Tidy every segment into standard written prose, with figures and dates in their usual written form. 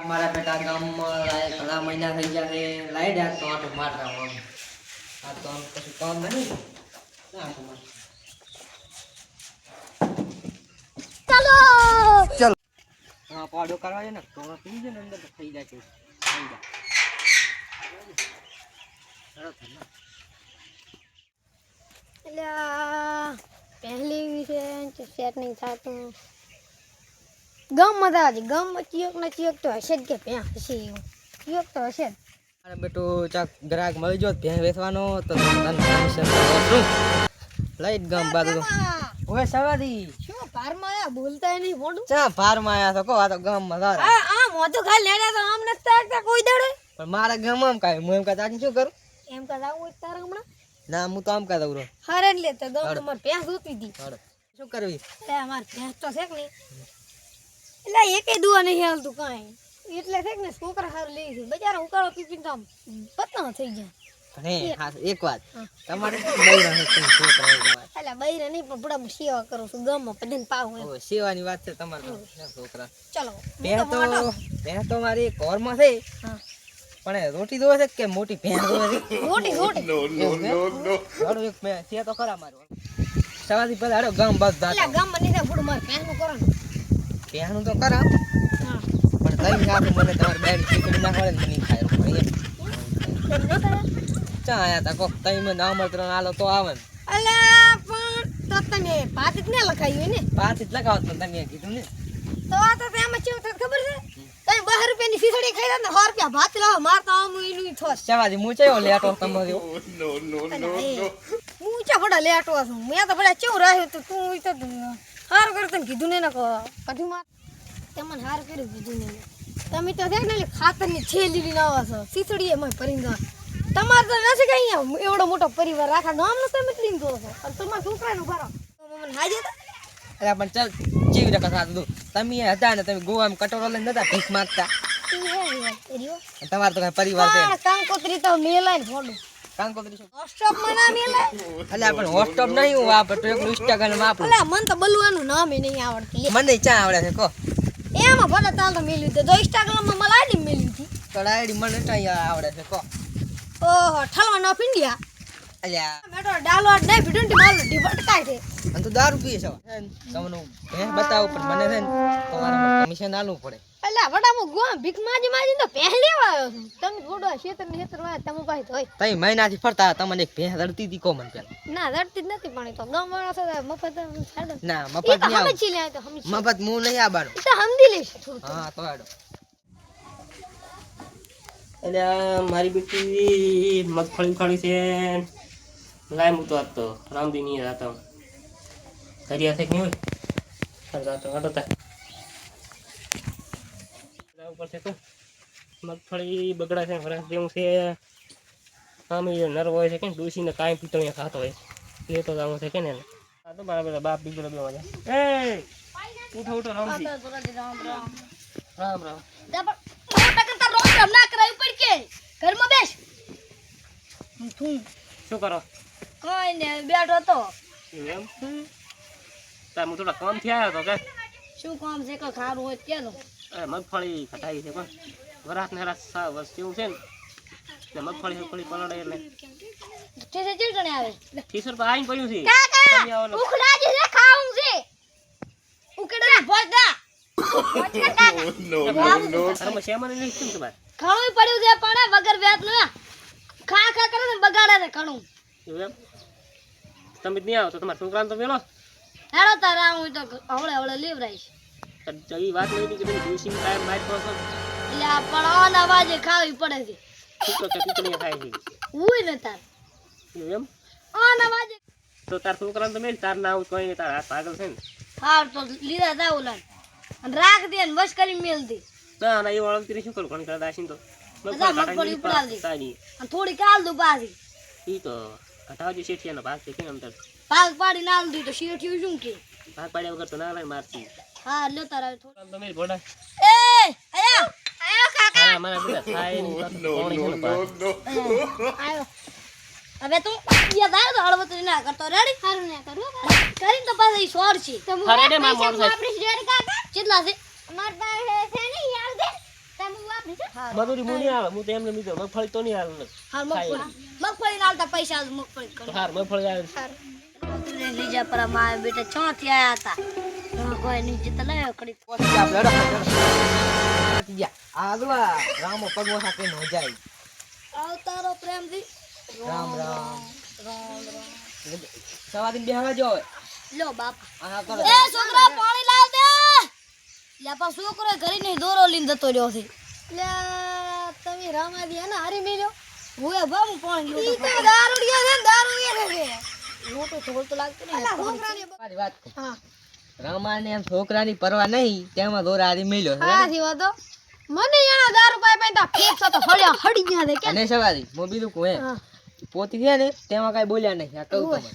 અમારા બેટા ગામમાં ઘણા મહિના થઈ ગયા છે લાઈ દે તો આટો મારતા આમ આ તો આમ કશું કામ નહીં આટો માર ચલો હા પાડો કરવા છે ને તો પી જ ને અંદર તો થઈ જાય છે થઈ જાય એટલે પહેલી વિશે સેટ નહીં થતું ગામમાં દાદી ગામમાં ચિયોક ના ચિયોક તો હશે જ કે ત્યાં હશે એવું ચિયોક તો હશે જ. અરે બેટો ચાક ગ્રાહક મળી જો ભેં વેચવાનો તો તને કમિશન આપું લઈ ગામ બાજુ ઓય સવારી શું ભારમાં આયા બોલતા નહીં મોડું ચા ભારમાં આયા તો કો આ તો ગામમાં સારા આ મોઢું ખાલી લેડા તો આમ નથી તાકતા કોઈ દાડે પણ મારા ગામમાં કાઈ હું એમ કહેતા શું કરું એમ કહેતા હું તારા હમણાં ના હું તો આમ કહેતા ઉરો હારે લે તો ગામ માર ભેંસ જોતી હતી શું કરવી એટલે માર ભેંસ તો છે કે નહીં એટલે એકે દુવા નહીં હાલતું કાંઈ એટલે છે કે ને છોકરા હાર લઈ છે બજારા ઉકાળો પીપીને તો આમ પતનો થઈ જાય પણ હા એક વાત તમારે શું બૈરા હે તમે છોકરા એટલે બૈરા નહીં પણ બડા સેવા કરું છું ગામમાં બધાને પાવું એમ. ઓ સેવાની વાત છે તમારે છોકરા ચલો ભેં તો મારી ઘરમાં છે હા પણ રોટી દોવે છે કે મોટી ભેં દોવે છે રોટી હાડો એક મે છે તો ખરા મારો સવારી પહેલા હાડો ગામ બાદ એટલે દાતા ગામમાં નહીં થાય મારે ભેંસનું કરો ને ભેંનું તો કરા હા પણ તઈ નાખું મને તમારે બેન ખીચડી નાખવા ને નહીં ખાય પણ એમ ન કરે ચા આયા તા કોક તઈ મને આમંત્રણ આલો તો આવે ને અલા પણ તો તમે ભાત જ ને લખાયું ને પાંચ જ લગાવત પણ તમે કીધું ને તો આ તો તેમાં કેવું થાય ખબર છે તમે 12 રૂપિયાની ખીચડી ખાઈ રહ્યા ને 100 રૂપિયા ભાત લાવો મારતા આમ એનું થોસ સવારી હું ચયો લેટો તમારો હું ચા ફડા લેટો છું મેં તો ફડા ચેવું રહ્યો તો તું ઈ તો હાર કરતો ને કીધું ને કો કદી માર તમને હાર કર્યું કીધું ને તમે તો દેખ ને ખાતરની છેલી લઈને આવો છો ખીચડી એમાં ભરીને દો તમારે તો નથી કઈ એવડો મોટો પરિવાર રાખા નામ નો તમે લઈને દો છો અને તમારા છોકરાનું ભરો મને હાજે અરે પણ ચાલ જીવ રખા સાધું તમે હતા ને તમે ગોવામાં કટોરો લઈને નતા ભીખ માંગતા તમારે તો કઈ પરિવાર છે કાંકોત્રી તો મેલાય ને ફોડું કાંકોત્રી શું હોસ્ટોપ માં ના મેલાય અલ્યા પણ હોસ્ટોપ નહીં હું વાપર તો એકલું ઇન્સ્ટાગ્રામ વાપરું અલા મન તો બલવાનું નામ ય નહીં આવડતું મને ચા આવડે છે કો એમાં ભલે તાલ તો મેલ્યું તો ઇન્સ્ટાગ્રામ માં મને આઈડી મેલ્યું હતી તો આઈડી મને ચા આવડે છે કો ઓહો ઠલવાનો ઓફ ઇન્ડિયા અલ્યા મેટો ડાઉનલોડ નહીં વિડિયો ટી માલ ડિવર્ટ છે અને તું દારૂ પીએ છો તમને ભેં બતાવું પણ મને છે ને તમારે કમિશન આલવું પડે અલા વડામાં ગો ભીખ માજી તો પહે લેવા આવ્યો છું તમે થોડો ખેતર વાય તમે પાસે તો હોય તઈ મહિનાથી ફરતા તમને એક ભેં રડતી હતી કો મને પેલા ના રડતી જ નથી પણ એ તો ગામ વાળા છે મફત છાડો ના એ મફત તો નહીં આવું સમજી લે તો સમજી મફત હું નહીં આવવાનું એ તો સમજી લેશ થોડું હા તો હેડો એટલે મારી બેટી મગફળી ઉખાડી છે લાય હું તો આજ તો રામદી નહીં હતા ઘરિયા થઈ નહીં હોય રાતો હટતા ઉપર છે તો મગફળી બગડા છે વરસ જેવું છે આમ નર હોય છે કે ડોસીને કાંઈ પીતળિયા ખાતો હોય એ તો આમ છે કે ને આ તો મારા બધા બાપ બીજો બે વાગે એ ઉઠો ઉઠો રામજી રામ રામ ઘરમાં બેસ શું કરો કોઈ ને બેઠો તો એમ તાર હું થોડા કામથી આવ્યો હતો કે શું કામ છે કે ખારું હોય કેનું મગફળી કટાઈ છે પણ વરાત ને રાત વર્ષ જેવું છે ને મગફળી પલળે એટલે ઠીસે ચીડણે આવે ઠીસર પર આવીને પડ્યું છે કાકા તમે આવો ઉખડા જે ખાવું છે ઉકડા ભોજડા અરે શેમાં નહીં કેમ તમારે ખાવું પડ્યું છે પણ વગર વ્યાજ નો ખા ખા કરે ને બગાડે છે ઘણું એવું એમ તમે જ નહીં આવો તો તમારા છોકરાને તો મેલો હેડો તારા હું તો હવળે લેવરાઈશ એ વાત નહીં હતી કે તમે ડોસીની કાયમ માર પડો એટલે આ પણ ઓન અવાજે ખાવી પડે છે છો કે પીતળીયા ખાય છે ઉઈ ને તાર એવું એમ ઓન અવાજે તો તાર છોકરાને તો મેલ તાર ના આવું કોઈ નહીં તાર હાથ પાગલ છે ને હાર તો લીધા જાવ લાન અને રાખ દે ને વશ કરી મેલ દે ના ના એ વળગતી શું કરું ઘણી દાસીને તો મગફળી ઉપડાવ દે તારી અને થોડી કાલ દો પાછી એ તો ઘટાવજો શેઠિયાનો ભાગ છે કેમ અંતર ભાગ પાડી નાલ દી તો શેઠિયું શું કે ભાગ પાડ્યા વગર તો ના લાય મારતી હા લે તારા થોડું તમે ઘોડા એ આયા આયો કાકા હા મારા બધા થાય ની કોણી છે ને ભાગ આયો હવે તું યા દાય તો હળવતરી ના કરતો રેડી હારું ના કરું કરીને તો પાછા સોર છે અરે રે માર મોર છે આપણી રેડી કાકા કેટલા છે માર પાસે છે ને યાર દે તમે મજૂરી હું નહીં આવે, હું તો એમને મિત્રો મગફળી તો નહીં આવે. હાર મગફળી નાલતા પૈસા આલ મગફળી તો હાર મગફળી આવે. લીજા પર મારા બેટા ચોથી આયા હતા કોઈ નીચે તો લાયો કરી પહોંચી આપણે હેડો, પહોંચી ગયા. આ જો આ રામો પગવો સાથે ન જાય. આવતારો પ્રેમથી રામ રામ. સવાદી બેહવા જો હવે. લો બાપ આ કરો. એ છોકરા પાણી લાવ દે લ્યા પા છોકરો ઘરે નહીં દોરો લઈને જતો રહ્યો છે લ્યા તમે રામાદી હે ને હારી મેલ્યો હું બાબુ પાણી લો ઈ તો દારૂડિયા છે દારૂડિયા છે મોટો થોડ તો લાગતો નહીં છોકરાની મારી વાત કહું. હા રામાને એમ છોકરાની પરવા નહીં, તેમાં દોરા હારી મેલ્યો છે. હા થી વાતો મને એના દારૂ પાઈ પાઈ તા ફેફસા તો હળ્યા હડી ગયા છે કે અને સવારી હું બીજું કહું એમ, હા પોતી છે ને તેમાં કઈ બોલ્યા નહીં. આ કહું તમને.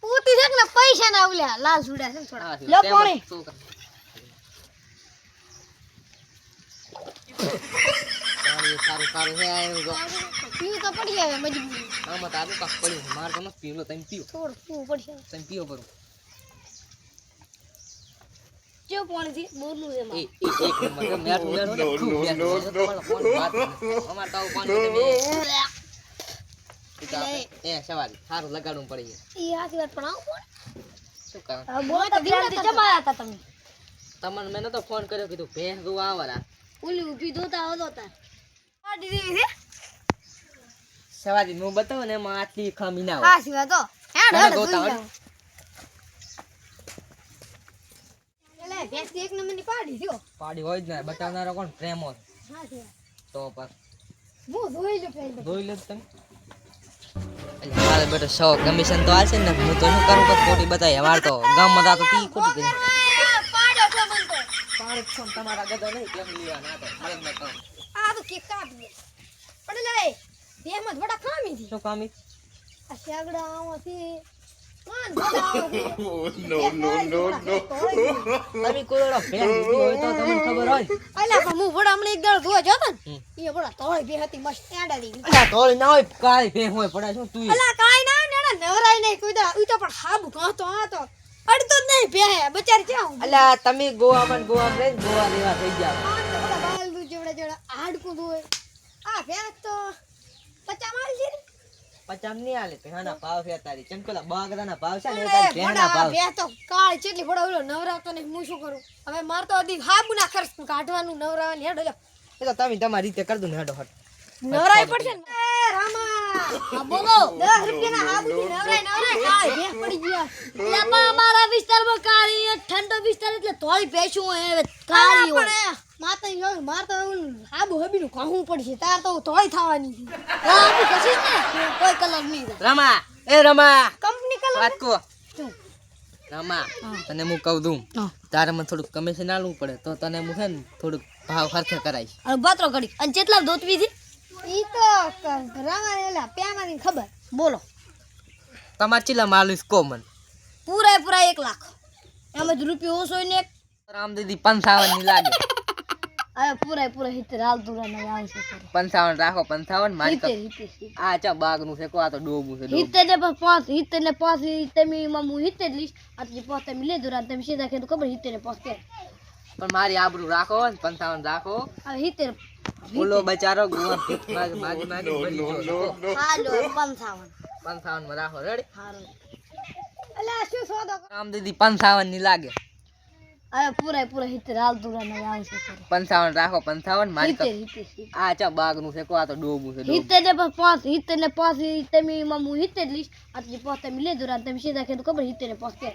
પૂતી છે ને પૈસા ના ઉલ્યા લાલ સુડા છે ને થોડા હા, લો તેમાં પાણી છોકરા. પાણી સારું સારું છે આ એવું જો. પીવું તો પડી આવે મજબૂરી આમાં તારું કાક પડ્યું છે. મારે તો નથી પીવું. લો, તમે પીવો. થોડું પીવું પડશે તમે પીવો બરું. જો પાણીથી બોલવું છે એ મારે એક નંબર. જો મેઠું મેઠું ને ખૂબ મેઠું. જો તમારે ફોન વાત નથી. અમારે તો આવું પાણી તમે એ તો આપણે એ સવારી સારું લગાડવું પડી જાય. ઈ આખી વાત પણ આવું શું કારણ? બોલ તો ધ્યાનથી જમાયા હતા તમે તમને મેં નતો ફોન કર્યો, કીધું ભેંસ જોવા આવવાના. ઓલી ઊભી ધોતા આવતો હતા પાડી દીધી છે સવારી હું બતાવું ને એમાં આટલી ખામી ના હોય. હા સી વાત હેડ મને હેડ ધોતા ધોઈ આવડે? જાવ એટલે ભેંસ એક નંબરની પાડી થયો પાડી હોય જ ને, બતાવનારો કોણ? પ્રેમો જ. હા સી વાત તો પર હું ધોઈ લો પહેલા જોઈ લે તમે. એટલે મારે બેટો 100 કમિશન તો આવશે ને. હું તો શું કરું કે ખોટી બતાવી. અમારે તો ગામમાં તા તો તી ખોટી કરી. પાડ્યો છે મન તો પાણી છો ને તમારા ગદા નહીં કેમ લેવાના તો મળે મેં કહું. આ તો કેક કાપી દે પણ લે બેમાં વડા ખામી થી શું કામી? આ શાગડા આવાથી કોણ વડા આવાથી તમે કોળો ભેંસ લીધી હોય તો તમને ખબર હોય. અલ્યા પણ હું વડા હમણાં એક દાડો ધોવા જતો ને હમ. એ વડા તોય બે હતી મસ્ત એડા દીધી અલ્યા તોય ના હોય, કાળી ભેંસ હોય પડે શું તું? અલા કાઈ ના ને નવરાય નહીં કોઈ દા ઈ તો પણ હાબુ કાતો આ તો અડતો જ નહીં બે બચારી ક્યાં અલ્યા તમે ગોવામાં ને ગોવામાં રહીને ગોવા લેવા થઈ ગયા. આ તો બધા બાલ દુ જેવડા જેવડા હાડકું દોય આ ભેંસ તો 50 માલ છે ને 50 નહીં આલે. ભેંસના ભાવ છે તારી. ચમ પેલા બાગડાના ભાવ છે ને એ અરે તારી ભેંસના વડા ભાવ. ભેંસ તો કાળી ચેટલી વડા ઓલો નવરાવતો નહીં હું શું કરું હવે માર તો અધી હાબુ ના ખર્ચ કાઢવાનું નવરાવાની હેડો લ્યો એ તો તમે તમારી રીતે કરી દો ને હેડો હટ. નવરાય પડશે ને એ રામા હા બોલો 10 રૂપિયાના હાબુથી નવરાય કાળી ભેંસ પડી ગયા લાપા અમારા વિસ્તારમાં કાળી ઠંડો વિસ્તાર એટલે તોય ભેંસું હે કાળી હોય માતા યો માર તો હાબુ હબીનું કહું પડશે તાર તો તોય થવાની છે હાબુ કશી ને કોઈ કલર નહીં રમા, એ રમા કંપની કલર વાત કો. રમા તને હું કહું દઉં, તારે મને થોડુંક કમિશન આલવું પડે તો તને હું છે ને થોડુંક ભાવ ખર્ચે કરાઈશ. અને બાત્રો ઘડી અને કેટલા ધોતવી થી ઈ તો રામાયેલા પ્યામાની ખબર બોલો તમારે ચીલા માલુસ કો મને. પૂરા 1 લાખ એમ જ રૂપિયો ઓછો ને રામ દીદી 55 ની લાગે. હવે પૂરા 70 હાલ દુરા ના આવશે 55 રાખો. 55 મારી તો 70 આ ચા બાગનું છે કો, આ તો ડોબું છે. 70 ને 5 તમે મમ્મુ 70 લીસ આટલી 5 તમે લે દુરા તમે સીધા કીધું ખબર 70 ને 5 કે પણ મારી આબરૂ રાખો ને 55 રાખો. હવે 70 બોલો બચારો ગુવા ભીખ માગી માગી મરી ગયો. હાલો 55 55 માં રાખો. રેડી? હારું અલા શું સોદો રામ દીદી 55 ની લાગે. હવે પૂરા 70 હાલ દુરા ના આવશે 55 રાખો. 55 મારી તો 70 આ ચા બાગનું છે કો, આ તો ડોબું છે. 70 ને 5 તમે મમ્મુ 70 લીસ આટલી 5 તમે લે દુરા તમે સીધા કીધું ખબર 70 ને 5 કે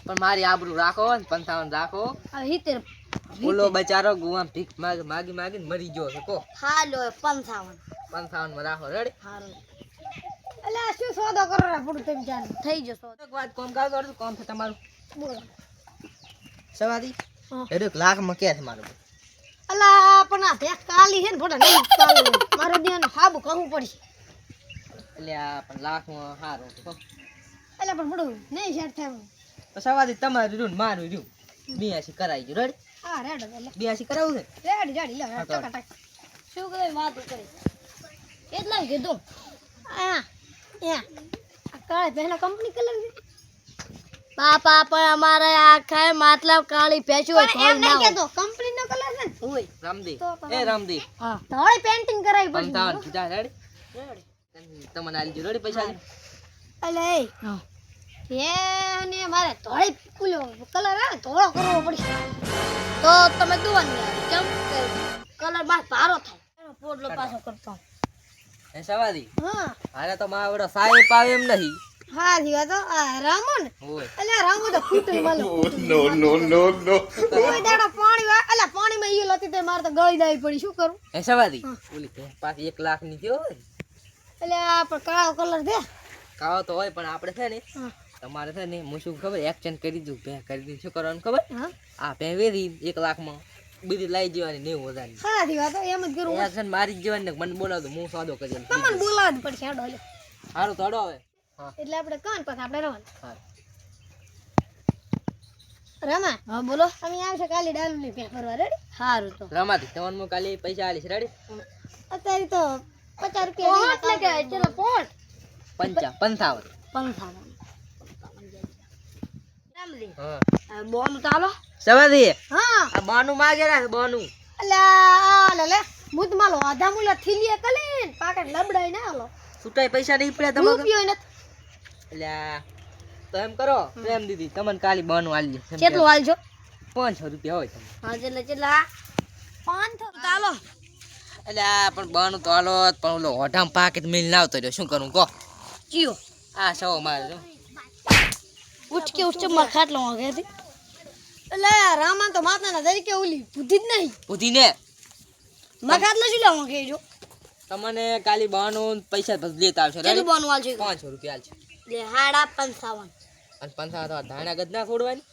પણ મારી આબરૂ રાખો ને 55 રાખો. હવે 70 બોલો બચારો ગુવા ભીખ માગી માગી મરી ગયો છે કો. હાલો 55 55 માં રાખો. રેડી? હારું અલા શું સોદો કરો રે પૂરું તમે જાન થઈ જશો સોદો એક વાત કોમ કાવ તો કોમ છે તમારું. બોલો સવારી હા. એ 1 લાખ માં કે છે મારું. અલા પણ આ ભેંસ કાલી છે ને ફોટા નહીં કાલી મારે દેવાનું હાબુ કહું પડશે એટલે આ પણ લાખ માં હારું છે કો. અલા પણ ફોટો નહીં સેટ થાય તો સવારી તમારું રહ્યું ને મારું રહ્યું 82 કરાઈ ગયું. રેડી? હા રેડ એટલે 82 કરાવું છે. રેડી રેડી લે હા, તો ટકા શું કરે વાત કરે એટલા કીધું આ આ કાળે પહેલા કંપની કલર છે બાપા પણ અમારે આખા મતલબ કાળી ભેંસું હોય તો એમ નહીં કેતો કંપની નો કલર છે ને ઓય રામદી તો એ રામદી હા તોય પેન્ટિંગ કરાવી પડી 55 કીધા રેડી તમને આલજો રેડી પૈસા અલે એ ને મારે ધોળી કુલો કલર આવે ધોળો કરવો પડશે તો તમે દુવાની આવે કેમ કે કલર બાર ભારો થાય એનો પોડલો પાછો કરતો એ સવાદી હા હારે તો માવડો સાહેબ આવે એમ નહીં હા જીવા તો આ રામન ઓય અલ્યા રામો તો ફૂટે માલો No. કોઈ દાડો પાણી અલ્યા પાણીમાં ઈ લતી તે મારે તો ગળી દાવી પડી શું કરું એ સવાદી ઓલી પાછી 1 લાખ ની થયો હોય અલ્યા પણ કાળો કલર દે કાવો તો હોય પણ આપણે છે ને હા તમારે છે ને હું શું ખબર એક્સચેન્જ કરી દઉં પે કરી દીધું શું કરવાનું ખબર હા આ પે વેરી 1 લાખમાં બીજી લઈ જવાની 90,000 હા જીવા તો એમ જ કરું એક્શન મારી જ જવાની ને મને બોલાવતો હું સોદો કરી તમને બોલાવ જ પડશે હેડો લે સારું તો અડો હવે હા એટલે આપણે કાન પછી આપણે રવાના હા રમા હા બોલો તમે આવશે કાલે ડાલુ પે કરવા રેડી સારું તો રમાતી તમને હું કાલે પૈસા આલીશ રેડી અત્યારે તો 50 રૂપિયા એટલે કે ચલો પોટ 55 હા બોનું ચાલો સવાદી હા આ બાનું માગે રાખ બાનું અલ્યા લે મુદ માલો આધા મુલા થીલીએ કલીન પાકેટ લબડાઈ ના આલો છૂટાઈ પૈસા નહીં પડ્યા તમારે રૂપિયો નથી એટલે તો એમ કરો પ્રેમ દીદી તમને કાલે બાનું આલજે કેટલું આલજો 500 રૂપિયા હોય તમને હા કેટલા 500 ચાલો એટલે આ પણ બાનું તો આલો જ, પણ ઓલો હોઠામ પાકેટ મિલ ના આવતો રહ્યો શું કરું કહો ચિયો આ સૌ મારે જો ઉઠકે માર ખાટલો વાગે હતી એટલે રામા તો માતાના તરીકે ઓલી બુદ્ધિ જ નહીં ઉધી ને માર ખાટલો શું લેવા કે જો તમને કાલે બાનું પૈસા બસ લેતા આવશે કેટલું રેડી બોનું આલજો 500 રૂપિયા આલશે લે હાડા 55 અને 55 તો ધાણા ગદ ના છોડવાની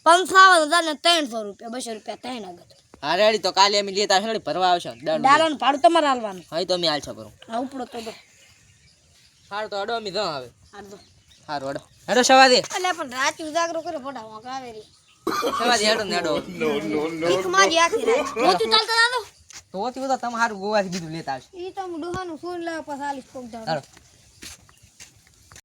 55,000 ને 300 રૂપિયા 200 રૂપિયા થાય ના ગત હા રેડી તો કાલે અમે લેતા આવશે રેડી ભરવા આવશે ડાલાનું ભાડું તમારે આલવાનું હા તો અમે આલશો કરું આ ઉપડો તો દો સારું તો અડો અમે જ હવે આડો સારું અડો હેડો સવાદી એટલે પણ રાત ઉજાગરો કરે ફોટા કાવેરી સવાદી હેડો ને હેડો એક માજી આખી રાત મોતું ચાલતા દાદો તો ઓથી બધા તમે સારું ગોવાથી બીજું લેતા આવશે ઈ તો ડોહાનું સુન લાવ પછી આલીશ કોક દાડો હાલો